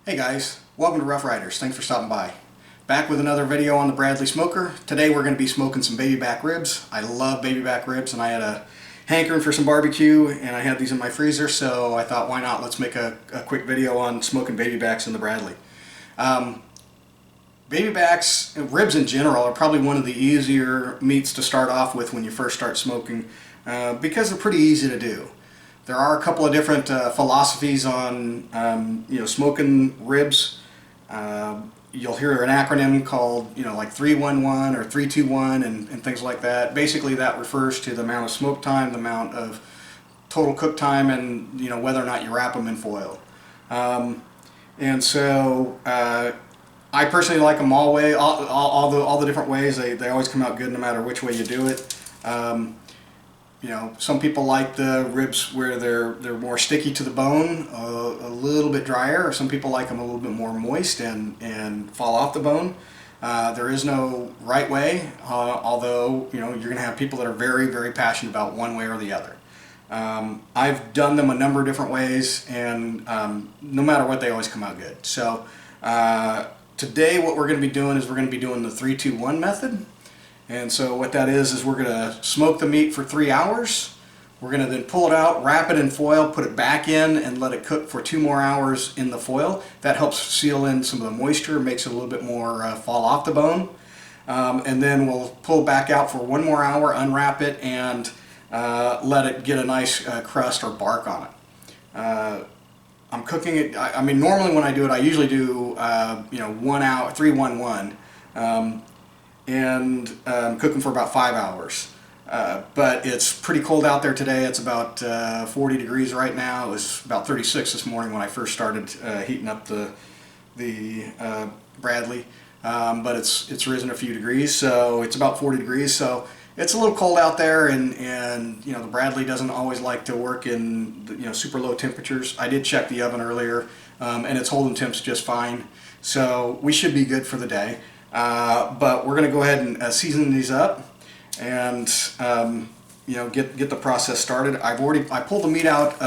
Hey guys, welcome to Rough Riders. Thanks for stopping by. Back with another video on the Bradley Smoker. Today we're going to be smoking some baby back ribs. I love baby back ribs, and I had a hankering for some barbecue, and I had these in my freezer, so I thought, why not, let's make a quick video on smoking baby backs in the Bradley. Baby backs, and ribs in general, are probably one of the easier meats to start off with when you first start smoking, because they're pretty easy to do. There are a couple of different philosophies on smoking ribs. You'll hear an acronym called like 311 or 321 and things like that. Basically that refers to the amount of smoke time, the amount of total cook time, and whether or not you wrap them in foil. And so I personally like them all the different ways. They always come out good no matter which way you do it. Some people like the ribs where they're more sticky to the bone, a little bit drier, or some people like them a little bit more moist and fall off the bone. There is no right way, although you're going to have people that are very, very passionate about one way or the other. I've done them a number of different ways, and no matter what, they always come out good. So today what we're going to be doing is we're going to be doing the 3-2-1 method. And so what that is we're going to smoke the meat for 3 hours. We're going to then pull it out, wrap it in foil, put it back in, and let it cook for 2 more hours in the foil. That helps seal in some of the moisture, makes it a little bit more fall off the bone. And then we'll pull it back out for 1 more hour, unwrap it, and let it get a nice crust or bark on it. I'm cooking it, I mean normally when I do it I usually do 1 hour, 3-1-1. And cooking for about 5 hours. But it's pretty cold out there today. It's about 40 degrees right now. It was about 36 this morning when I first started heating up the Bradley. But it's risen a few degrees, so it's about 40 degrees. So it's a little cold out there, and the Bradley doesn't always like to work in super low temperatures. I did check the oven earlier, and it's holding temps just fine. So we should be good for the day. But we're going to go ahead and season these up and get the process started. I pulled the meat out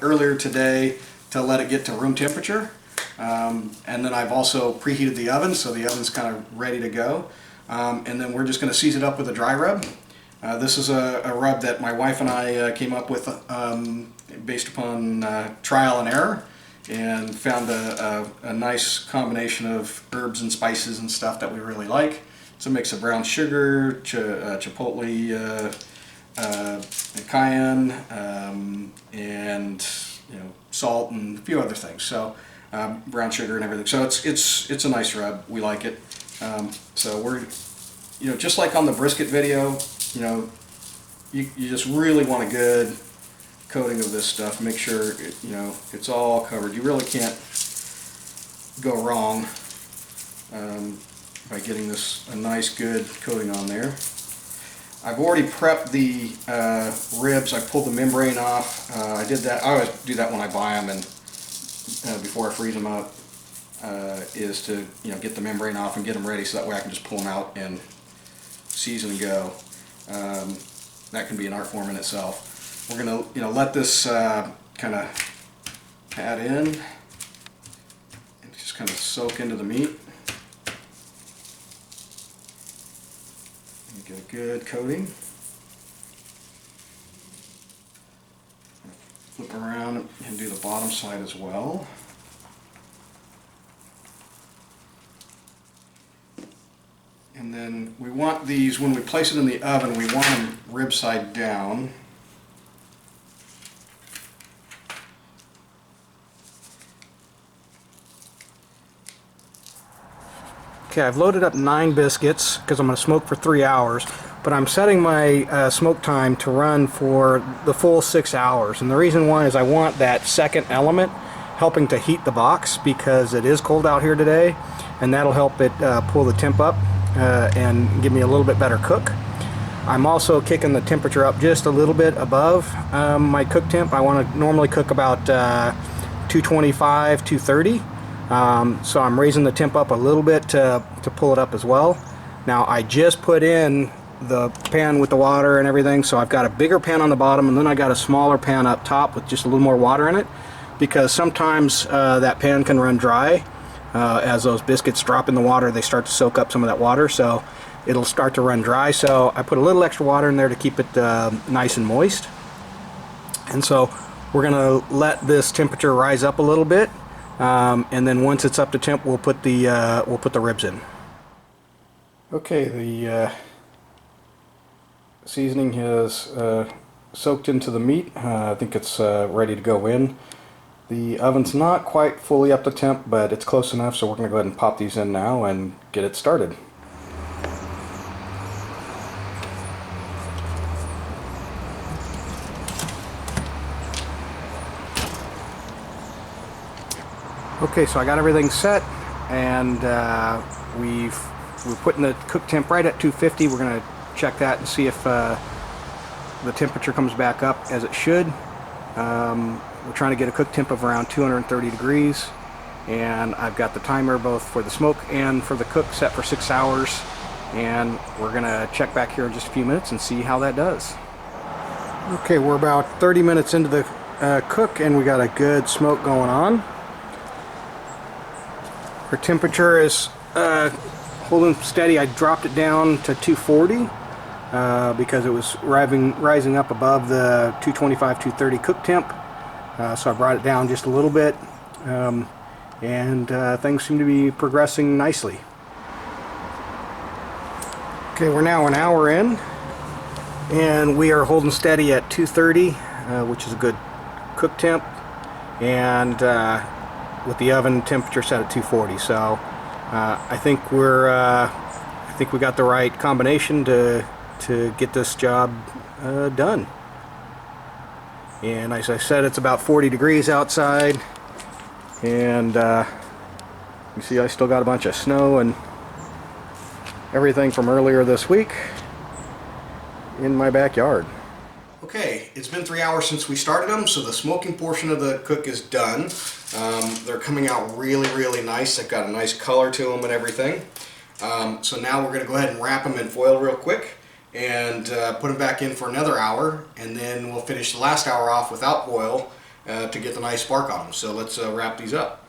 earlier today to let it get to room temperature, and then I've also preheated the oven, so the oven's kind of ready to go. And then we're just going to season it up with a dry rub. This is a rub that my wife and I came up with based upon trial and error, and found a nice combination of herbs and spices and stuff that we really like. It's a mix of brown sugar, chipotle, cayenne, and salt and a few other things. So brown sugar and everything. So it's a nice rub. We like it. So we're just like on the brisket video, you just really want a good coating of this stuff. Make sure it's all covered. You really can't go wrong by getting a nice good coating on there. I've already prepped the ribs. I pulled the membrane off. I did that. I always do that when I buy them, and before I freeze them up, is to get the membrane off and get them ready, so that way I can just pull them out and season and go. That can be an art form in itself. We're going to let this kind of add in and just kind of soak into the meat and get a good coating. Flip around and do the bottom side as well. And then we want these, when we place it in the oven, we want them rib side down. Okay, I've loaded up 9 biscuits because I'm going to smoke for 3 hours, but I'm setting my smoke time to run for the full 6 hours. And the reason why is I want that second element helping to heat the box, because it is cold out here today, and that'll help it pull the temp up and give me a little bit better cook. I'm also kicking the temperature up just a little bit above my cook temp. I want to normally cook about 225, 230. So I'm raising the temp up a little bit to pull it up as well. Now I just put in the pan with the water and everything, so I've got a bigger pan on the bottom, and then I got a smaller pan up top with just a little more water in it. because sometimes that pan can run dry. As those biscuits drop in the water, they start to soak up some of that water, so it'll start to run dry. So I put a little extra water in there to keep it nice and moist. And so we're going to let this temperature rise up a little bit, and then once it's up to temp, we'll put the ribs in. Okay, the seasoning has soaked into the meat. I think it's ready to go in. The oven's not quite fully up to temp, but it's close enough, so we're going to go ahead and pop these in now and get it started. Okay, so I got everything set, and we're putting the cook temp right at 250. We're going to check that and see if the temperature comes back up as it should. We're trying to get a cook temp of around 230 degrees, and I've got the timer both for the smoke and for the cook set for 6 hours, and we're going to check back here in just a few minutes and see how that does. Okay, we're about 30 minutes into the cook, and we got a good smoke going on. Our temperature is holding steady. I dropped it down to 240 because it was rising up above the 225, 230 cook temp. So I brought it down just a little bit, and things seem to be progressing nicely. Okay, we're now an hour in, and we are holding steady at 230, which is a good cook temp, and with the oven temperature set at 240. So I think we got the right combination to get this job done. And as I said, it's about 40 degrees outside, and you see I still got a bunch of snow and everything from earlier this week in my backyard. Okay, it's been 3 hours since we started them, so the smoking portion of the cook is done. They're coming out really, really nice. They've got a nice color to them and everything. So now we're going to go ahead and wrap them in foil real quick and put them back in for another hour, and then we'll finish the last hour off without foil to get the nice spark on them. So let's wrap these up.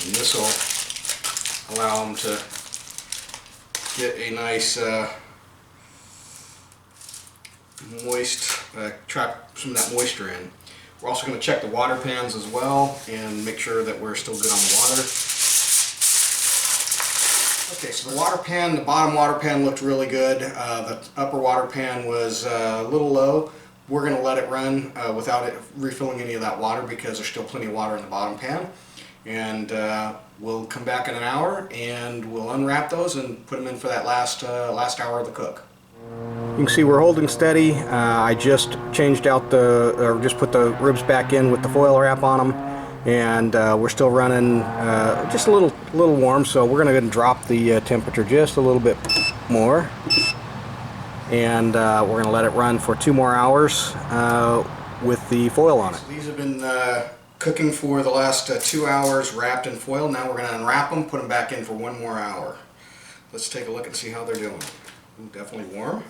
And this will allow them to get a nice moist, trap some of that moisture in. We're also going to check the water pans as well and make sure that we're still good on the water. Okay, so the bottom water pan looked really good. The upper water pan was a little low. We're going to let it run without it refilling any of that water because there's still plenty of water in the bottom pan. And we'll come back in an hour and we'll unwrap those and put them in for that last hour of the cook. You can see we're holding steady. I just changed out just put the ribs back in with the foil wrap on them, and we're still running just a little warm. So we're going to go ahead and drop the temperature just a little bit more, and we're going to let it run for 2 more hours with the foil on it. So these have been cooking for the last 2 hours, wrapped in foil. Now we're going to unwrap them, put them back in for 1 more hour. Let's take a look and see how they're doing. Ooh, definitely warm.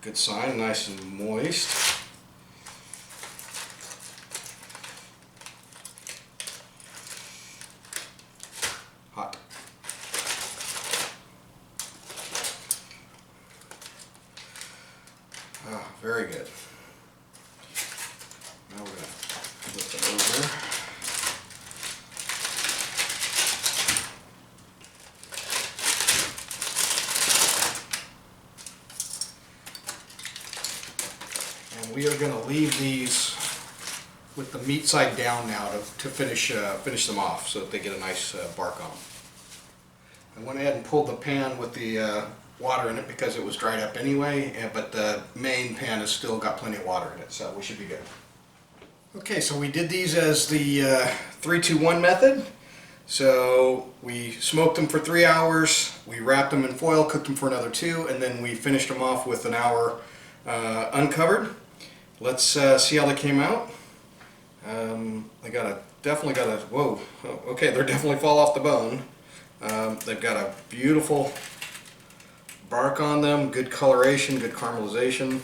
Good sign, nice and moist. Hot. Very good. Now we're going to flip it over. And we are going to leave these with the meat side down now to finish them off so that they get a nice bark on them. I went ahead and pulled the pan with the water in it because it was dried up anyway, but the main pan has still got plenty of water in it, so we should be good. Okay, so we did these as the 3-2-1 method. So we smoked them for 3 hours, we wrapped them in foil, cooked them for another 2, and then we finished them off with an hour uncovered. Let's see how they came out. They definitely got a, whoa, okay, they're definitely fall off the bone. They've got a beautiful bark on them, good coloration, good caramelization.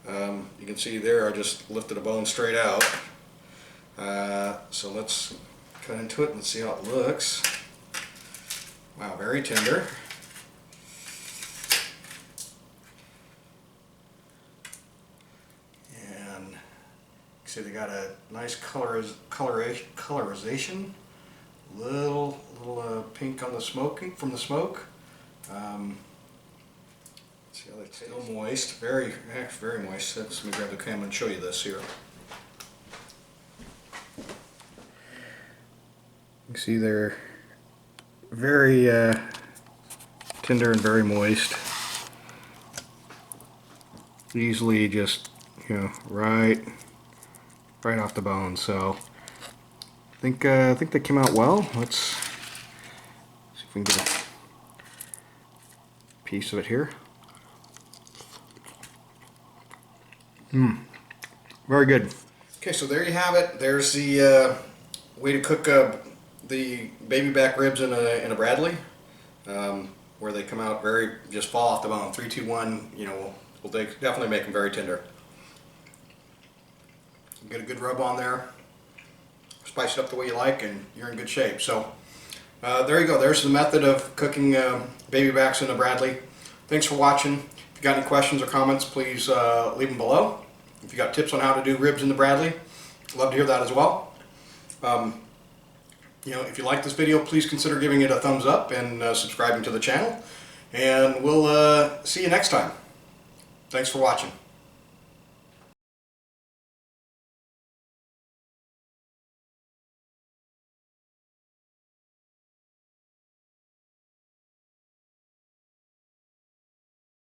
You can see there I just lifted a bone straight out. So let's cut into it and see how it looks. Wow, very tender. And you see they got a nice colorization. Little pink on the smoking from the smoke. See how they taste. Still moist, very moist. Let me grab the camera and show you this here. You can see they're very tender and very moist. Easily just, you know, right off the bone. So I think they came out well. Let's see if we can get a piece of it here. Very good. Okay, so there you have it. There's the way to cook the baby back ribs in a Bradley, where they come out just fall off the bone. 3, 2, 1. You know, will definitely make them very tender. Get a good rub on there. Spice it up the way you like, and you're in good shape. So there you go. There's the method of cooking baby backs in a Bradley. Thanks for watching. If you got any questions or comments, please leave them below. If you got tips on how to do ribs in the Bradley, love to hear that as well. You know, if you like this video, please consider giving it a thumbs up and subscribing to the channel. And we'll see you next time. Thanks for watching.